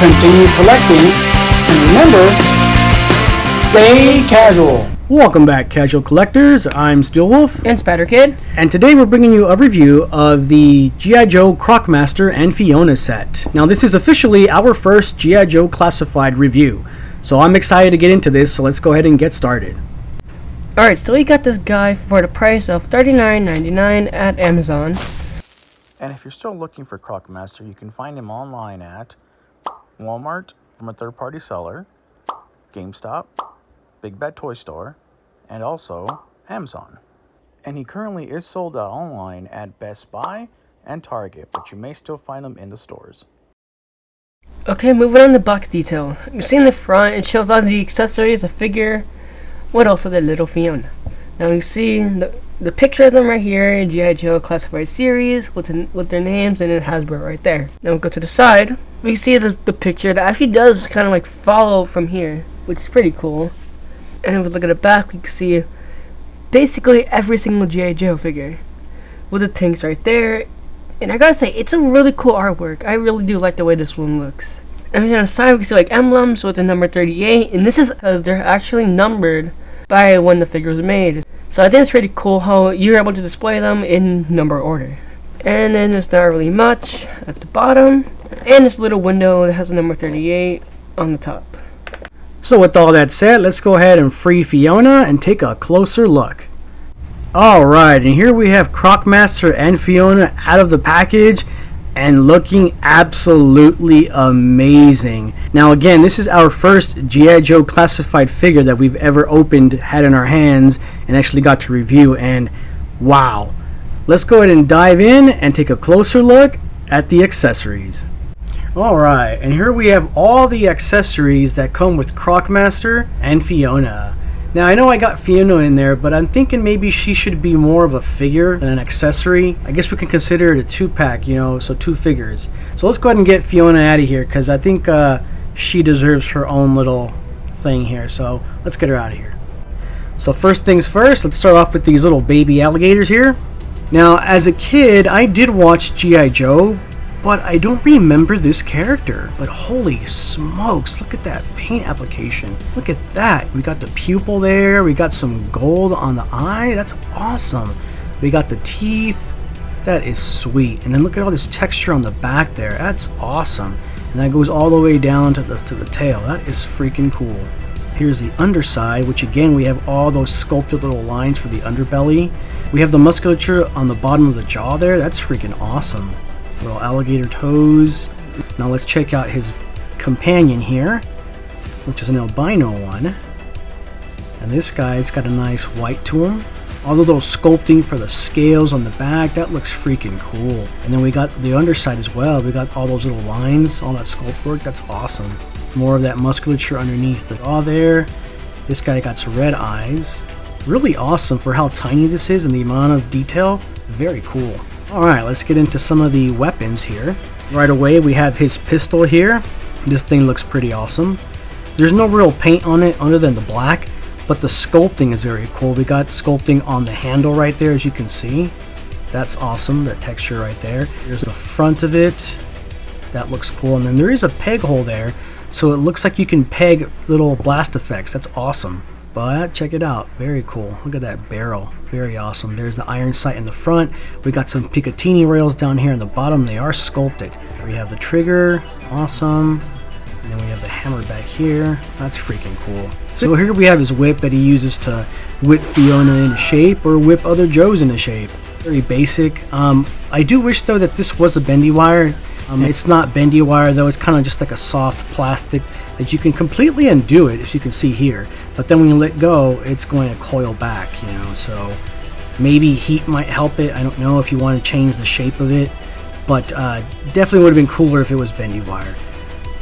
continue collecting, and remember, stay casual. Welcome back, casual collectors. I'm Steelwolf and Spider Kid, and today we're bringing you a review of the G.I. Joe Croc Master and Fiona set. Now this is officially our first G.I. Joe classified review, so I'm excited to get into this, so let's go ahead and get started. Alright, so we got this guy for the price of $39.99 at Amazon. And if you're still looking for Croc Master, you can find him online at Walmart from a third-party seller, GameStop, Big Bad Toy Store, and also Amazon. And he currently is sold out online at Best Buy and Target, but you may still find them in the stores. Okay, moving on to box detail. You see in the front, it shows all the accessories, the figure, what also the little Fiona. Now you see the picture of them right here, G.I. Joe Classified Series with their names, and then Hasbro right there. Now we go to the side, we see the picture that actually does kind of like follow from here, which is pretty cool. And if we look at the back, we can see basically every single G.I. Joe figure with the tanks right there. And I gotta say, it's a really cool artwork. I really do like the way this one looks. And then on the side, we can see like emblems with the number 38, and this is because they're actually numbered by when the figure was made. So I think it's pretty cool how you're able to display them in number order. And then there's not really much at the bottom, and this little window that has the number 38 on the top. So with all that said, let's go ahead and free Fiona and take a closer look. Alright, and here we have Croc Master and Fiona out of the package and looking absolutely amazing. Now again, this is our first G.I. Joe classified figure that we've ever opened, had in our hands, and actually got to review, and wow. Let's go ahead and dive in and take a closer look at the accessories. Alright, and here we have all the accessories that come with Croc Master and Fiona. Now I know I got Fiona in there, but I'm thinking maybe she should be more of a figure than an accessory. I guess we can consider it a 2-pack, you know, so 2 figures. So let's go ahead and get Fiona out of here, because I think she deserves her own little thing here. So let's get her out of here. So first things first, let's start off with these little baby alligators here. Now as a kid, I did watch G.I. Joe, but I don't remember this character. But holy smokes, look at that paint application. Look at that. We got the pupil there. We got some gold on the eye. That's awesome. We got the teeth. That is sweet. And then look at all this texture on the back there. That's awesome. And that goes all the way down to the tail. That is freaking cool. Here's the underside, which again, we have all those sculpted little lines for the underbelly. We have the musculature on the bottom of the jaw there. That's freaking awesome. Little alligator toes. Now let's check out his companion here, which is an albino one. And this guy's got a nice white to him. All the little sculpting for the scales on the back, that looks freaking cool. And then we got the underside as well. We got all those little lines, all that sculpt work. That's awesome. More of that musculature underneath the jaw there. This guy got some red eyes. Really awesome for how tiny this is and the amount of detail. Very cool. Alright, let's get into some of the weapons here. Right away, we have his pistol here. This thing looks pretty awesome. There's no real paint on it other than the black, but the sculpting is very cool. We got sculpting on the handle right there, as you can see. That's awesome, the texture right there. Here's the front of it. That looks cool. And then there is a peg hole there, so it looks like you can peg little blast effects. That's awesome. But check it out, very cool. Look at that barrel, very awesome. There's the iron sight in the front. We got some Picatinny rails down here in the bottom. They are sculpted. We have the trigger, awesome. And then we have the hammer back here. That's freaking cool. So here we have his whip that he uses to whip Fiona into shape or whip other Joes into shape. Very basic. I do wish though that this was a bendy wire. It's not bendy wire though, it's kind of just like a soft plastic that you can completely undo it, as you can see here. But then when you let go, it's going to coil back, you know, so maybe heat might help it. I don't know if you want to change the shape of it, but definitely would have been cooler if it was bendy wire.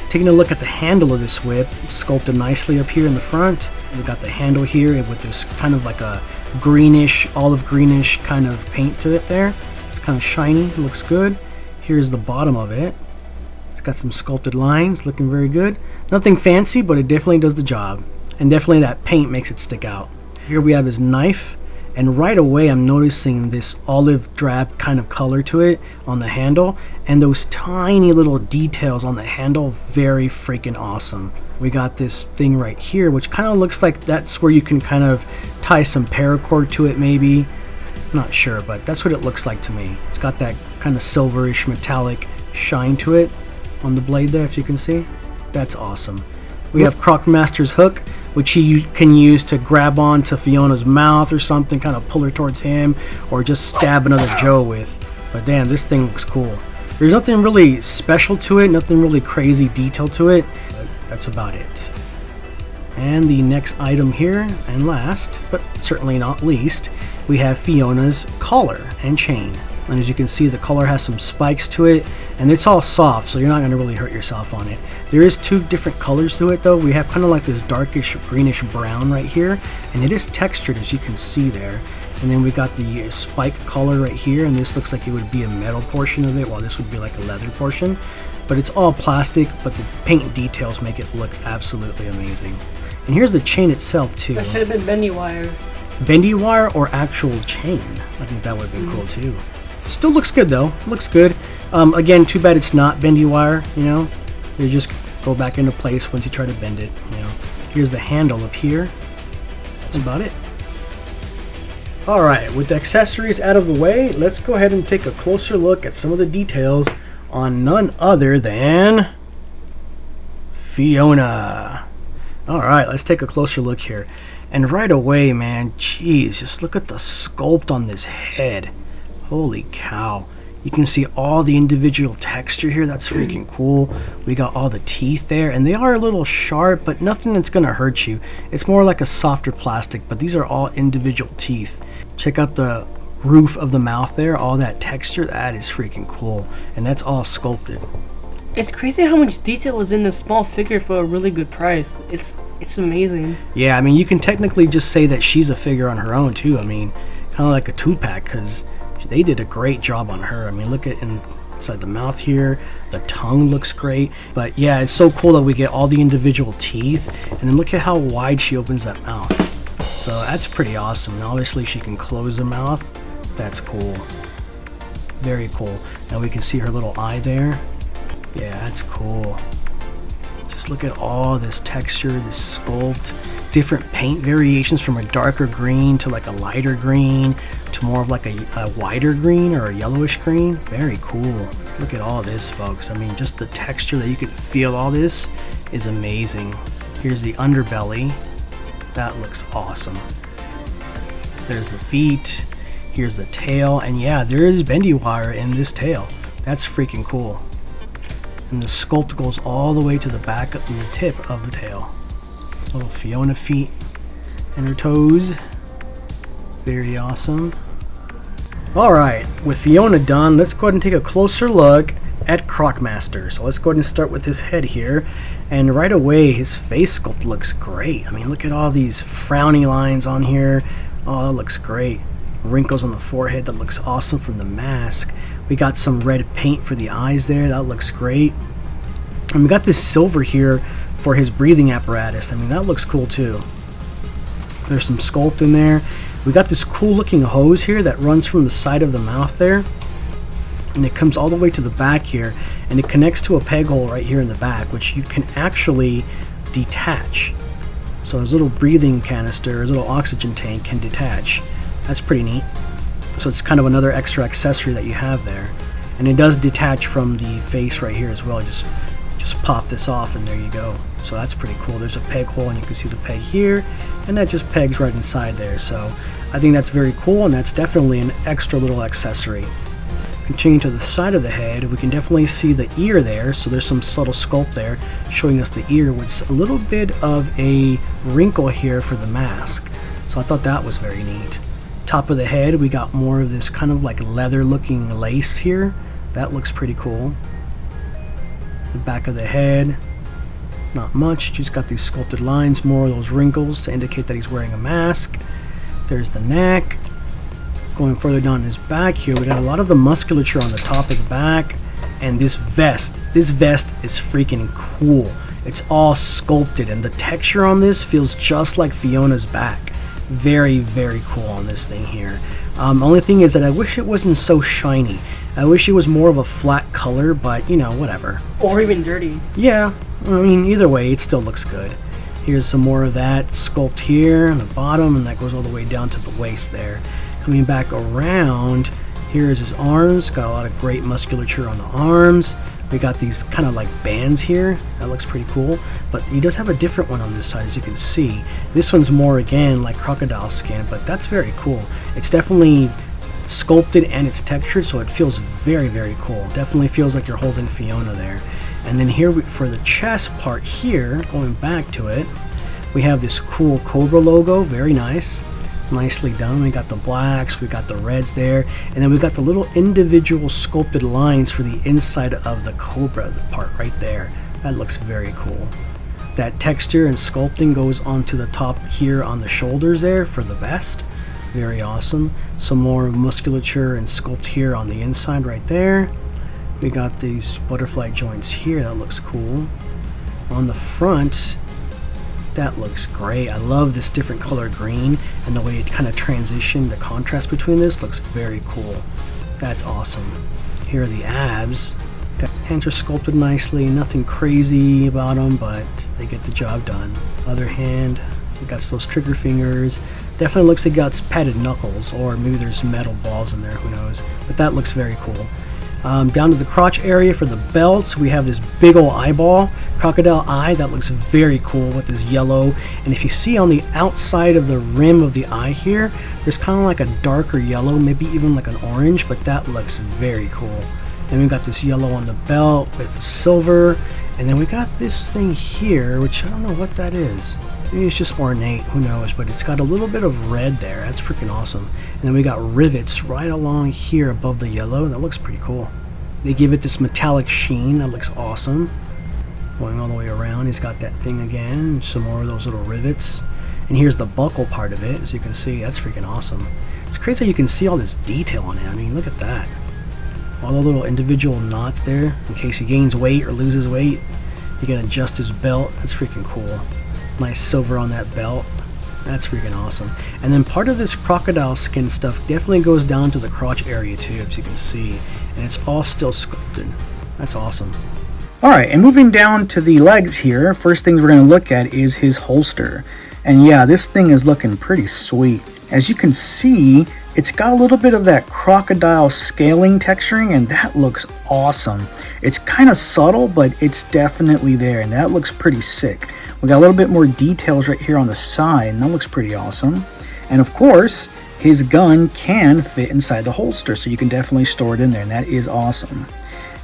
Taking a look at the handle of this whip, it's sculpted nicely up here in the front. We got the handle here with this kind of like a greenish, olive greenish kind of paint to it there. It's kind of shiny, it looks good. Here's the bottom of it. It's got some sculpted lines, looking very good. Nothing fancy, but it definitely does the job. And definitely that paint makes it stick out. Here we have his knife. and right away I'm noticing this olive drab kind of color to it on the handle, and those tiny little details on the handle, very freaking awesome. We got this thing right here which kind of looks like that's where you can kind of tie some paracord to it maybe. Not sure, but that's what it looks like to me. It's got that kind of silverish metallic shine to it on the blade there, if you can see. That's awesome. We have Croc Master's hook, which he can use to grab onto Fiona's mouth or something, kind of pull her towards him, or just stab another Joe with. But damn, this thing looks cool. There's nothing really special to it, nothing really crazy detail to it, but that's about it. And the next item here, and last, but certainly not least, we have Fiona's collar and chain. And as you can see, the collar has some spikes to it, and it's all soft, so you're not going to really hurt yourself on it. There is two different colors to it though. We have kind of like this darkish greenish brown right here, and it is textured as you can see there. And then we got the spike collar right here, and this looks like it would be a metal portion of it, while this would be like a leather portion. But it's all plastic, but the paint details make it look absolutely amazing. And here's the chain itself too. That should have been bendy wire. Bendy wire or actual chain. I think that would have been cool too. Still looks good though. Looks good. Again, too bad it's not bendy wire, you know. They just go back into place once you try to bend it, you know. Here's the handle up here. That's about it. Alright, with the accessories out of the way, let's go ahead and take a closer look at some of the details on none other than Fiona. Alright, let's take a closer look here. And right away, man, jeez, just look at the sculpt on this head. Holy cow. You can see all the individual texture here. That's freaking cool. We got all the teeth there, and they are a little sharp, but nothing that's gonna hurt you. It's more like a softer plastic, but these are all individual teeth. Check out the roof of the mouth there, all that texture. That is freaking cool, and that's all sculpted. It's crazy how much detail was in this small figure for a really good price. It's amazing. Yeah, I mean, you can technically just say that she's a figure on her own too. I mean, kind of like a 2-pack, because they did a great job on her. I mean, look at inside the mouth here. The tongue looks great. But yeah, it's so cool that we get all the individual teeth. And then look at how wide she opens that mouth. So that's pretty awesome. And obviously she can close the mouth. That's cool. Very cool. Now we can see her little eye there. Yeah, that's cool. Just look at all this texture, this sculpt. Different paint variations from a darker green to like a lighter green to more of like a whiter green or a yellowish green. Very cool. Look at all this, folks. I mean, just the texture that you can feel all this is amazing. Here's the underbelly. That looks awesome. There's the feet. Here's the tail. And yeah, there is bendy wire in this tail. That's freaking cool. And the sculpt goes all the way to the back of the tip of the tail. Little Fiona feet and her toes. Very awesome. Alright, with Fiona done, let's go ahead and take a closer look at Croc Master. So let's go ahead and start with his head here. And right away, his face sculpt looks great. I mean, look at all these frowny lines on here. Oh, that looks great. Wrinkles on the forehead, that looks awesome from the mask. We got some red paint for the eyes there, that looks great. And we got this silver here for his breathing apparatus. I mean, that looks cool too. There's some sculpt in there. We got this cool looking hose here that runs from the side of the mouth there, and it comes all the way to the back here, and it connects to a peg hole right here in the back, which you can actually detach. So his little breathing canister, his little oxygen tank can detach. That's pretty neat. So it's kind of another extra accessory that you have there, and it does detach from the face right here as well. Just pop this off and there you go. So that's pretty cool. There's a peg hole and you can see the peg here, and that just pegs right inside there. So I think that's very cool, and that's definitely an extra little accessory. Continuing to the side of the head, we can definitely see the ear there. So there's some subtle sculpt there showing us the ear with a little bit of a wrinkle here for the mask. So I thought that was very neat. Top of the head, we got more of this kind of like leather looking lace here. That looks pretty cool. The back of the head, not much, just got these sculpted lines, more of those wrinkles to indicate that he's wearing a mask. There's the neck. Going further down his back here, we got a lot of the musculature on the top of the back. And this vest is freaking cool. It's all sculpted, and the texture on this feels just like Fiona's back. Very, very cool on this thing here. Only thing is that I wish it wasn't so shiny. I wish it was more of a flat color, but you know, whatever. Or even dirty. Yeah, I mean, either way, it still looks good. Here's some more of that sculpt here on the bottom, and that goes all the way down to the waist there. Coming back around, here's his arms. Got a lot of great musculature on the arms. We got these kind of like bands here. That looks pretty cool. But he does have a different one on this side, as you can see. This one's more, again, like crocodile skin, but that's very cool. It's definitely sculpted and it's textured, so it feels very, very cool. Definitely feels like you're holding Fiona there. And then here, for the chest part here, going back to it, we have this cool Cobra logo. Very nice. Nicely done. We got the blacks, we got the reds there, and then we got the little individual sculpted lines for the inside of the Cobra part right there. That looks very cool. That texture and sculpting goes onto the top here on the shoulders there for the vest. Very awesome. Some more musculature and sculpt here on the inside right there. We got these butterfly joints here. That looks cool. On the front, that looks great. I love this different color green, and the way it kind of transitioned, the contrast between this looks very cool. That's awesome. Here are the abs. Hands are sculpted nicely, nothing crazy about them, but they get the job done. Other hand, we got those trigger fingers. Definitely looks like it got padded knuckles, or maybe there's metal balls in there, who knows. But that looks very cool. Down to the crotch area for the belts, we have this big old eyeball, crocodile eye. That looks very cool with this yellow. And if you see on the outside of the rim of the eye here, there's kind of like a darker yellow, maybe even like an orange, but that looks very cool. Then we got this yellow on the belt with silver, and then we got this thing here, which I don't know what that is. Maybe it's just ornate, who knows, but it's got a little bit of red there. That's freaking awesome. And then we got rivets right along here above the yellow. That looks pretty cool. They give it this metallic sheen. That looks awesome. Going all the way around, he's got that thing again. Some more of those little rivets. And here's the buckle part of it. As you can see, that's freaking awesome. It's crazy how you can see all this detail on it. I mean, look at that. All the little individual knots there. In case he gains weight or loses weight, you can adjust his belt. That's freaking cool. Nice silver on that belt. That's freaking awesome. And then part of this crocodile skin stuff definitely goes down to the crotch area too, as you can see. And it's all still sculpted. That's awesome. Alright, and moving down to the legs here, first thing we're going to look at is his holster. And yeah, this thing is looking pretty sweet. As you can see, it's got a little bit of that crocodile scaling texturing, and that looks awesome. It's kind of subtle, but it's definitely there, and that looks pretty sick. We got a little bit more details right here on the side, and that looks pretty awesome. And of course, his gun can fit inside the holster, so you can definitely store it in there, and that is awesome.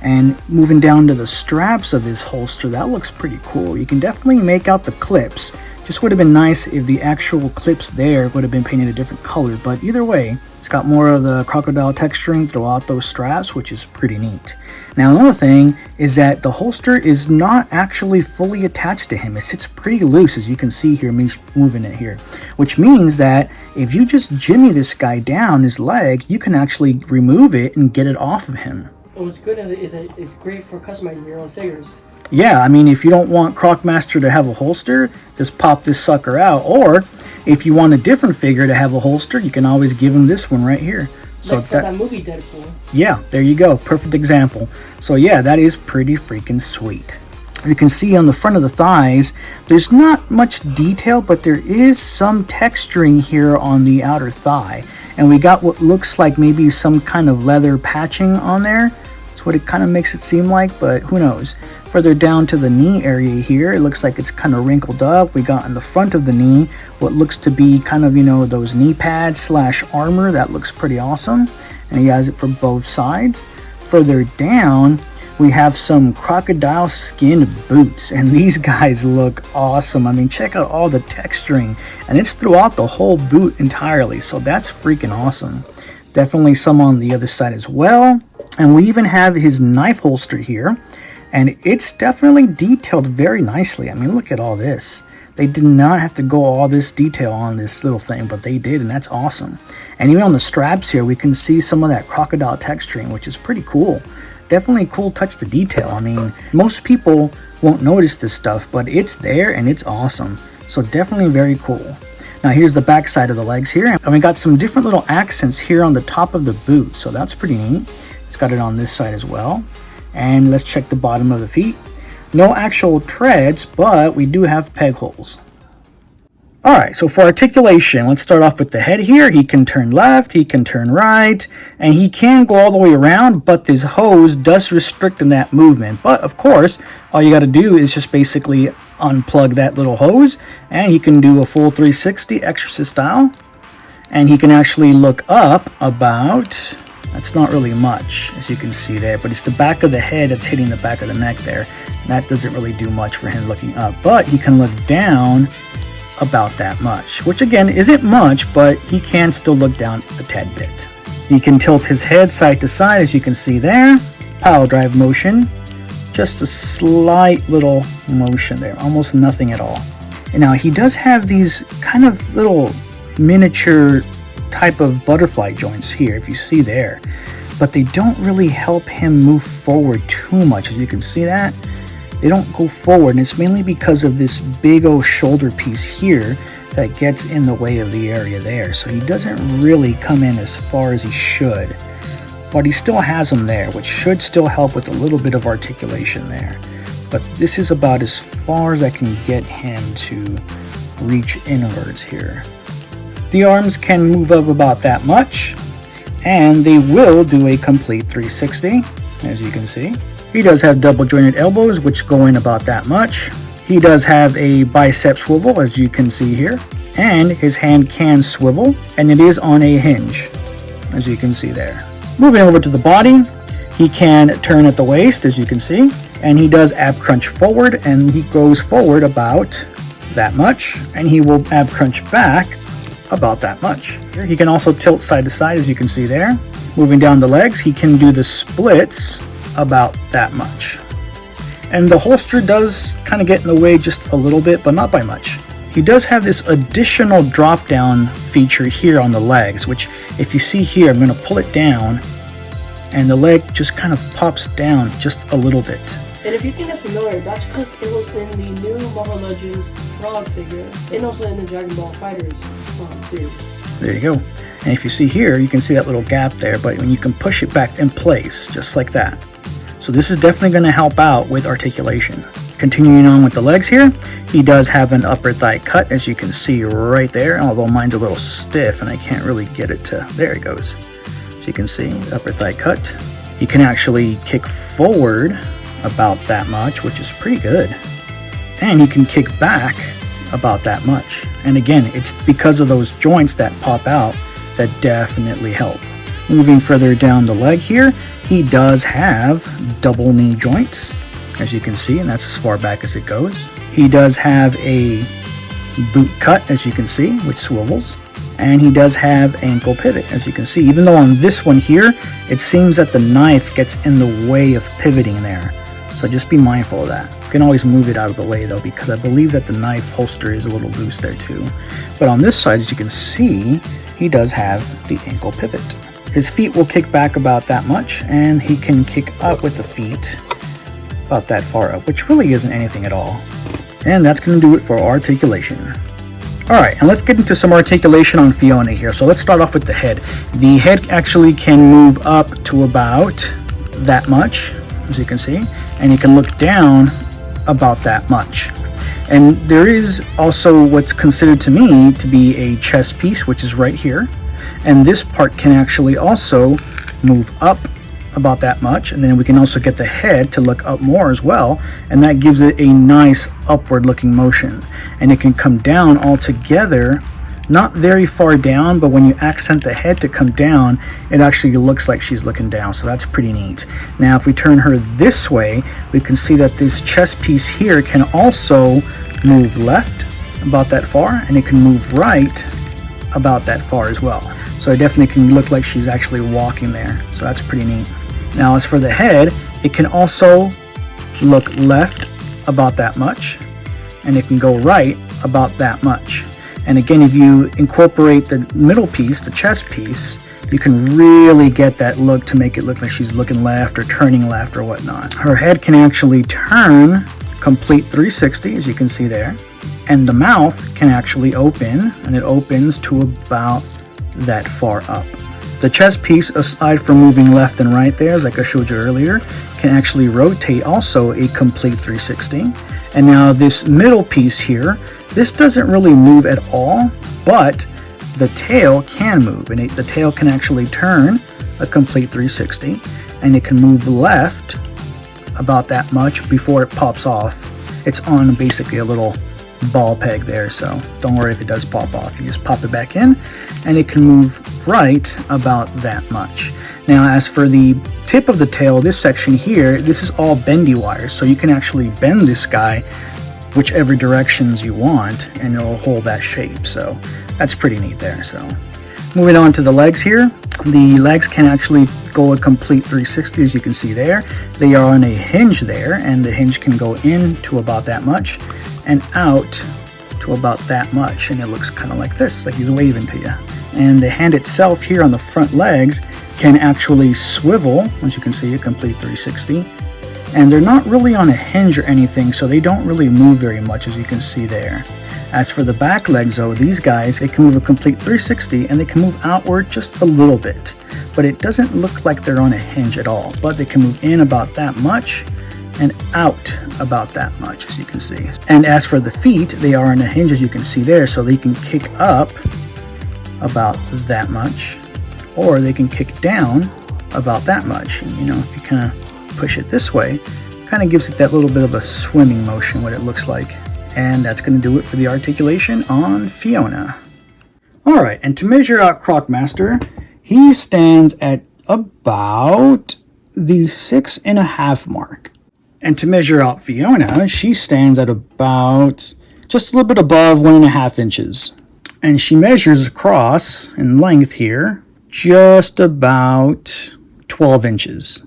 And moving down to the straps of his holster, that looks pretty cool. You can definitely make out the clips. Just would have been nice if the actual clips there would have been painted a different color, but either way, it's got more of the crocodile texturing throughout those straps, which is pretty neat. Now, another thing is that the holster is not actually fully attached to him. It sits pretty loose, as you can see here, me moving it here, which means that if you just jimmy this guy down his leg, you can actually remove it and get it off of him. What's good is it's great for customizing your own figures. Yeah, I mean, if you don't want Crocmaster to have a holster, just pop this sucker out. Or if you want a different figure to have a holster, you can always give him this one right here. So like that movie Deadpool. Yeah, there you go. Perfect example. So yeah, that is pretty freaking sweet. You can see on the front of the thighs, there's not much detail, but there is some texturing here on the outer thigh. And we got what looks like maybe some kind of leather patching on there. That's what it kind of makes it seem like, but who knows. Further down to the knee area here, it looks like it's kind of wrinkled up. We got in the front of the knee what looks to be kind of, you know, those knee pads slash armor. That looks pretty awesome. And he has it for both sides. Further down, we have some crocodile skin boots, and these guys look awesome. I mean, check out all the texturing, and it's throughout the whole boot entirely, so that's freaking awesome. Definitely some on the other side as well. And we even have his knife holster here, and it's definitely detailed very nicely. I mean, look at all this. They did not have to go all this detail on this little thing, but they did, and that's awesome. And even on the straps here, we can see some of that crocodile texturing, which is pretty cool. Definitely a cool touch to detail. I mean, most people won't notice this stuff, but it's there and it's awesome. So definitely very cool. Now here's the back side of the legs here, and we got some different little accents here on the top of the boot, so that's pretty neat. It's got it on this side as well. And let's check the bottom of the feet. No actual treads, but we do have peg holes. Alright, so for articulation, let's start off with the head here. He can turn left, he can turn right, and he can go all the way around, but this hose does restrict in that movement. But of course, all you got to do is just basically unplug that little hose, and he can do a full 360 exorcist style. And he can actually look up about, that's not really much, as you can see there, but it's the back of the head that's hitting the back of the neck there. That doesn't really do much for him looking up, but he can look down about that much, which again isn't much, but he can still look down a tad bit. He can tilt his head side to side, as you can see there. Power drive motion, just a slight little motion there, almost nothing at all. And now he does have these kind of little miniature type of butterfly joints here, if you see there, but they don't really help him move forward too much. As you can see that they don't go forward, and it's mainly because of this big old shoulder piece here that gets in the way of the area there. So he doesn't really come in as far as he should, but he still has them there, which should still help with a little bit of articulation there. But this is about as far as I can get him to reach inwards here. The arms can move up about that much, and they will do a complete 360, as you can see. He does have double jointed elbows, which go in about that much. He does have a bicep swivel, as you can see here, and his hand can swivel, and it is on a hinge, as you can see there. Moving over to the body, he can turn at the waist, as you can see, and he does ab crunch forward, and he goes forward about that much, and he will ab crunch back about that much. He can also tilt side to side, as you can see there. Moving down the legs, he can do the splits about that much. And the holster does kind of get in the way just a little bit, but not by much. He does have this additional drop down feature here on the legs, which if you see here, I'm going to pull it down and the leg just kind of pops down just a little bit. And if you think that's familiar, that's because it was in the new Marvel Legends Frog figure, and also in the Dragon Ball Fighters series. There you go. And if you see here, you can see that little gap there, but when you can push it back in place, just like that. So this is definitely going to help out with articulation. Continuing on with the legs here, he does have an upper thigh cut, as you can see right there, although mine's a little stiff and I can't really get it to, there it goes. So you can see, upper thigh cut. He can actually kick forward about that much, which is pretty good. And he can kick back about that much. And again, it's because of those joints that pop out that definitely help. Moving further down the leg here, he does have double knee joints, as you can see, and that's as far back as it goes. He does have a boot cut, as you can see, which swivels. And he does have ankle pivot, as you can see. Even though on this one here, it seems that the knife gets in the way of pivoting there. So just be mindful of that. You can always move it out of the way though, because I believe that the knife holster is a little loose there too. But on this side, as you can see, he does have the ankle pivot. His feet will kick back about that much, and he can kick up with the feet about that far up, which really isn't anything at all. And that's going to do it for articulation. Alright, and let's get into some articulation on Fiona here. So let's start off with the head. The head actually can move up to about that much, as you can see, and you can look down about that much. And there is also what's considered to me to be a chest piece, which is right here. And this part can actually also move up about that much, and then we can also get the head to look up more as well, and that gives it a nice upward looking motion. And it can come down altogether, not very far down, but when you accent the head to come down, it actually looks like she's looking down, so that's pretty neat. Now if we turn her this way, we can see that this chest piece here can also move left about that far, and it can move right about that far as well. So it definitely can look like she's actually walking there, so that's pretty neat. Now as for the head, it can also look left about that much, and it can go right about that much. And again, if you incorporate the middle piece, the chest piece, you can really get that look to make it look like she's looking left or turning left or whatnot. Her head can actually turn complete 360, as you can see there. And the mouth can actually open, and it opens to about that far up. The chest piece, aside from moving left and right there, as like I showed you earlier, can actually rotate also a complete 360. And now this middle piece here, this doesn't really move at all, but the tail can move, and the tail can actually turn a complete 360, and it can move left about that much before it pops off. It's on basically a little ball peg there, so don't worry if it does pop off. You just pop it back in, and it can move right about that much. Now, as for the tip of the tail, this section here, this is all bendy wires, so you can actually bend this guy whichever directions you want, and it'll hold that shape. So that's pretty neat there. So moving on to the legs here, the legs can actually go a complete 360, as you can see there. They are on a hinge there, and the hinge can go in to about that much and out to about that much, and it looks kind of like this, like he's waving to you. And the hand itself here on the front legs can actually swivel, as you can see, a complete 360. And they're not really on a hinge or anything, so they don't really move very much, as you can see there. As for the back legs though, these guys, it can move a complete 360, and they can move outward just a little bit, but it doesn't look like they're on a hinge at all. But they can move in about that much and out about that much, as you can see. And as for the feet, they are on a hinge, as you can see there, so they can kick up about that much, or they can kick down about that much. And, you know, if you kind of push it this way, kind of gives it that little bit of a swimming motion, what it looks like. And that's going to do it for the articulation on Fiona. Alright, and to measure out Crocmaster, he stands at about the 6.5 mark. And to measure out Fiona, she stands at about just a little bit above 1.5 inches. And she measures across in length here just about 12 inches.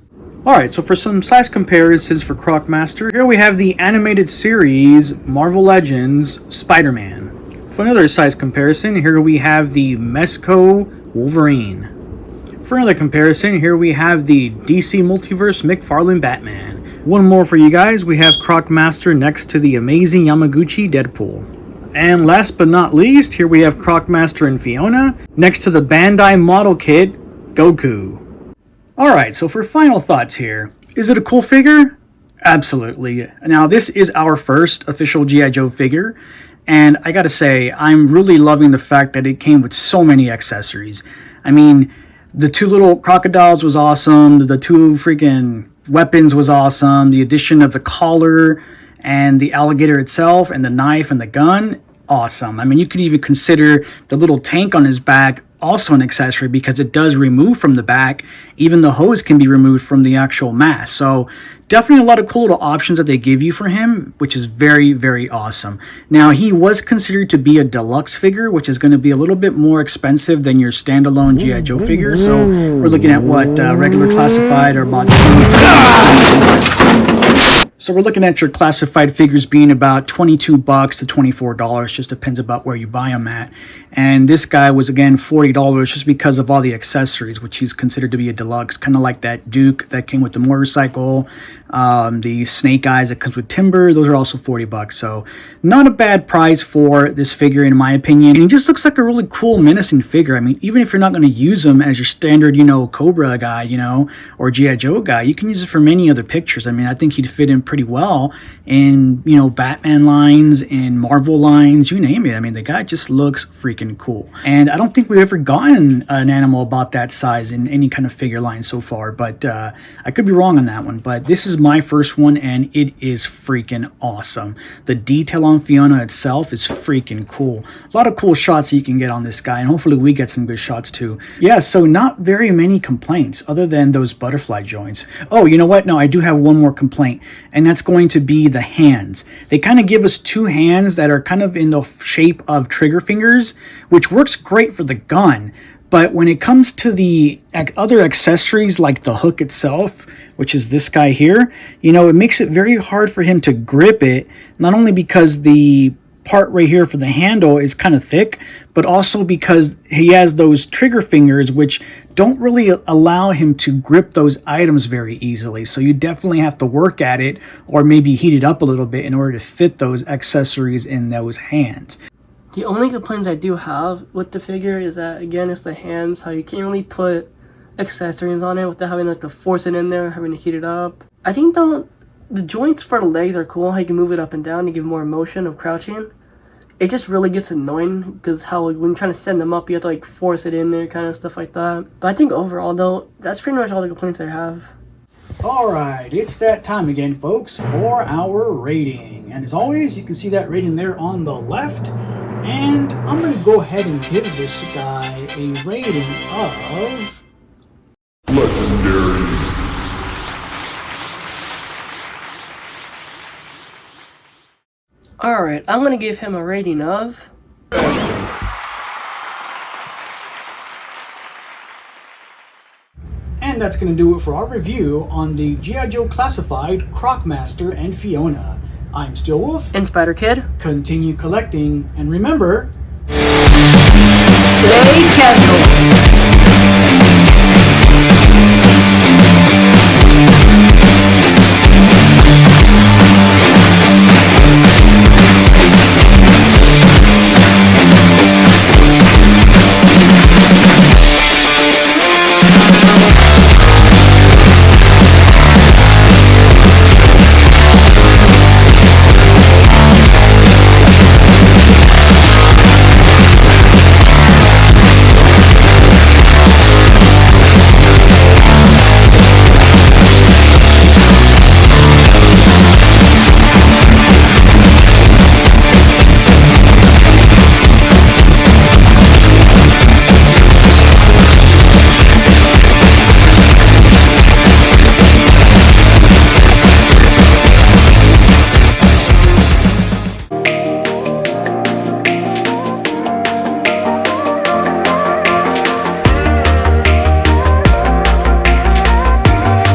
Alright, so for some size comparisons for Crocmaster, here we have the animated series Marvel Legends Spider-Man. For another size comparison, here we have the Mezco Wolverine. For another comparison, here we have the DC Multiverse McFarlane Batman. One more for you guys, we have Crocmaster next to the amazing Yamaguchi Deadpool. And last but not least, here we have Crocmaster and Fiona next to the Bandai model kit Goku. Alright, so for final thoughts here, is it a cool figure? Absolutely. Now, this is our first official G.I. Joe figure, and I gotta say, I'm really loving the fact that it came with so many accessories. I mean, the two little crocodiles was awesome, the two freaking weapons was awesome, the addition of the collar and the alligator itself and the knife and the gun, awesome. I mean, you could even consider the little tank on his back also an accessory because it does remove from the back. Even the hose can be removed from the actual mask. So definitely a lot of cool little options that they give you for him, which is very, very awesome. Now, he was considered to be a deluxe figure, which is going to be a little bit more expensive than your standalone G.I. Joe figure. So we're looking at what regular classified or about So we're looking at your classified figures being about $22 to $24. Just depends about where you buy them at. And this guy was, again, $40 just because of all the accessories, which he's considered to be a deluxe. Kind of like that Duke that came with the motorcycle. The Snake Eyes that comes with Timber. Those are also $40. So not a bad price for this figure, in my opinion. And he just looks like a really cool, menacing figure. I mean, even if you're not going to use him as your standard, you know, Cobra guy, you know, or G.I. Joe guy, you can use it for many other pictures. I mean, I think he'd fit in pretty well in, you know, Batman lines, in Marvel lines, you name it. I mean, the guy just looks freaking cool. And I don't think we've ever gotten an animal about that size in any kind of figure line so far, but I could be wrong on that one. But this is my first one, and it is freaking awesome. The detail on Fiona itself is freaking cool. A lot of cool shots you can get on this guy, and hopefully we get some good shots too. Yeah, so not very many complaints other than those butterfly joints. Oh, you know what? No, I do have one more complaint, and that's going to be the hands. They kind of give us two hands that are kind of in the shape of trigger fingers, which works great for the gun. But when it comes to the other accessories like the hook itself, which is this guy here, you know, it makes it very hard for him to grip it, not only because the part right here for the handle is kind of thick, but also because he has those trigger fingers which don't really allow him to grip those items very easily. So you definitely have to work at it, or maybe heat it up a little bit in order to fit those accessories in those hands. The only complaints I do have with the figure is that, again, it's the hands, how you can't really put accessories on it without having like to force it in there, having to heat it up. I think though, the joints for the legs are cool, how you can move it up and down to give more motion of crouching. It just really gets annoying because how like, when you're trying to send them up, you have to like force it in there, kind of stuff like that. But I think overall though, that's pretty much all the complaints I have. Alright, it's that time again, folks, for our rating. And as always, you can see that rating there on the left. And I'm going to go ahead and give this guy a rating of... Legendary. Alright, I'm going to give him a rating of... And that's going to do it for our review on the G.I. Joe Classified Croc Master and Fiona. I'm Steel Wolf. And Spider Kid. Continue collecting, and remember... Stay casual!